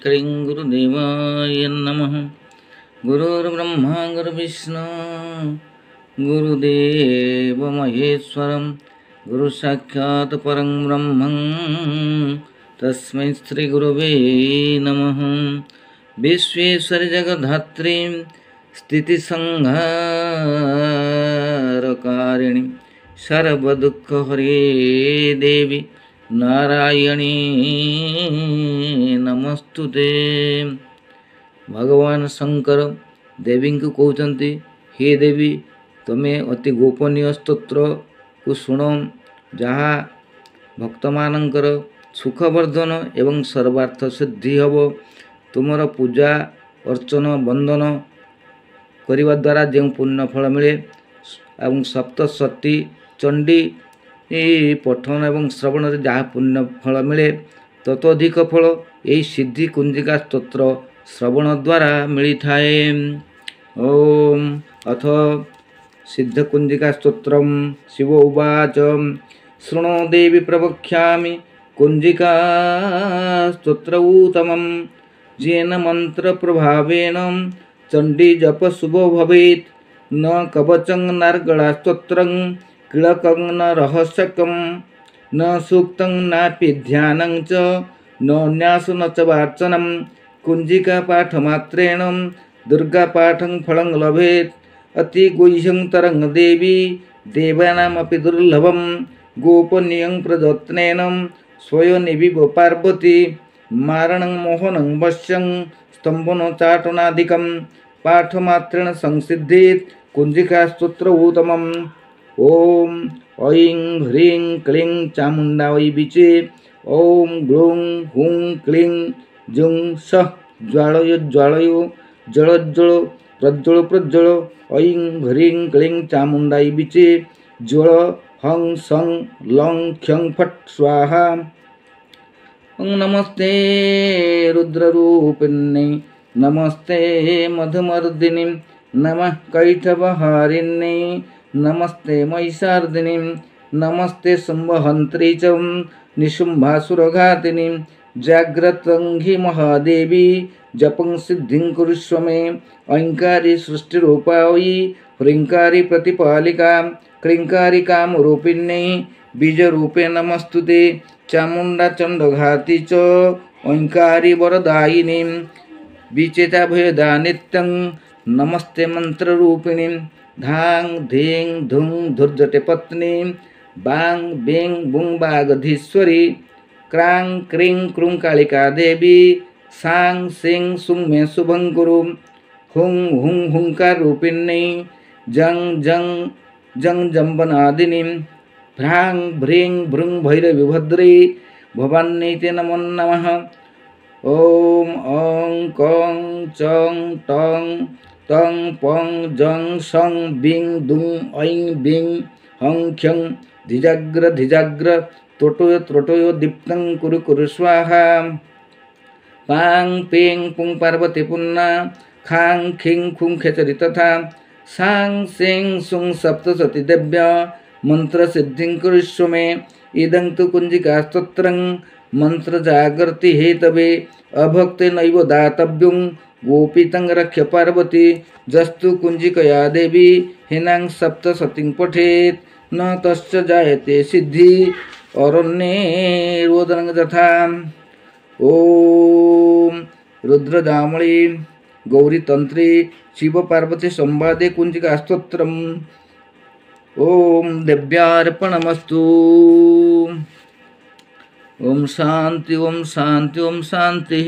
क्लीं गुरुदेवाय नमः। गुरुर्ब्रह्मा गुरुर्विष्णु गुरुदेव महेश्वरं गुरुसाक्षात् परं ब्रह्मं तस्मै श्री गुरुवे नमः। विश्वेश्वर जगद्धात्रीं स्थितिसंहारकारिणी सर्वदुःखहरे देवी नारायणी नमस्तुते। भगवान शंकर देवी को कहते, हे देवी तुम्हें अति गोपनीय स्तोत्र को शुण, जहाँ भक्त मानकर सुखवर्धन एवं सर्वार्थ सिद्धि हब। तुमर पूजा अर्चन बंदन करने द्वारा जो पुण्य फल मिले एवं सप्तशती चंडी पठन एवं श्रवण जहाँ पुण्य फल मिले ततोधिक फल यही सिद्धि कुंजिका स्तोत्र श्रवण द्वारा मिलता है। ओम अथ सिद्ध कुंजिका स्तोत्रम। शिव उवाच शृणु देवी प्रवक्ष्यामि कुंजिका स्तोत्रऊतमं येन मंत्र प्रभावेन चंडी जप शुभो भवेत्। न कवचं नार्गला स्तोत्रं किलकं न रहस्यकं न सूक्तं नापि ध्यानं च न न्यास न च वार्चनं। कुंजिका पाठमात्रेण दुर्गा पाठं फलं लभेत्। अति गुह्यं तरं देवी देवानामपि दुर्लभं। गोपनीयं प्रयत्नेन स्वयनिविव पार्वती मारणं मोहनं वश्यं स्तम्भनोच्चाटनादिकं पाठमात्रेण संसिद्धेत् कुंजिका स्तोत्र उत्तमम्। ओम ऐं ह्रीं क्लीं चामुण्डायै बीचे। ओम ग्लूं हुं क्लीं जुं सः ज्वालय ज्वालय जलज्वल प्रज्वल प्रज्वल। ऐं ह्रीं क्लीं चामुण्डायै बीचे ज्वल हं सं लं ख्यं फट् स्वाहा। ओं नमस्ते रुद्ररूपिण्यै नमस्ते मधुमर्दिनी नमः कैटभहारिण्यै नमस्ते महिषार्दिनी नमस्ते शुम्भहन्त्री च निशुम्भासुरघातिनी। जाग्रतं हि महादेवी जपं सिद्धिं कुरुष्व मे। ऐङ्कारी सृष्टिरूपायै ह्रीङ्कारी प्रतिपालिका क्लीङ्कारी कामरूपिण्यै बीजरूपे नमस्तुते। चामुण्डा चण्डघाती च ऐङ्कारी वरदायिनी बीचेता भयदा नित्यं नमस्ते मंत्ररूपिणी। धां धीं धुं धुर्जटे पत्नी बांग बिंग बुंग बागधीश्वरी क्रां क्रीं क्रूं कालिका देवी सांग सिंह सुंग मे शुभं कुरु। हुं हुं हुंकार रूपिणी जंग जंग जंग जंबनादिनी भ्रां भ्रीं भृं भैरवी भद्री भवान्यै ते नमो नमः। ओम ओं कं चं टं तं पं जं सं बिं दुं ऐं बिं हं ख्यं धिजाग्र त्रोटोय त्रोटोय दीप्तं कुरु कुरु स्वाहा। पां पें पुं पार्वती पुन्ना खां खिं खुं खेचरी तथा सांग सिंह सुं सप्तशती देव्य मंत्र सिद्धिं कुरुष्व मे। इदं तु कुंजिका स्तोत्रं मंत्र जागर्ति हेतवे अभक्ते नैव दातव्यं गोपीतं रक्ष्य पार्वती। जस्तु कुंजिकया देवी हिनां सप्तशतीं पठेत् न तस्य जायते सिद्धि अरण्ये रोदनं तथा। ओम रुद्रजामळी गौरी तंत्री शिव पार्वती संवादे कुंजिका स्तोत्रम्। ओम देव्यार्पणमस्तु। ओम शांति ओम शांति ओम शांति।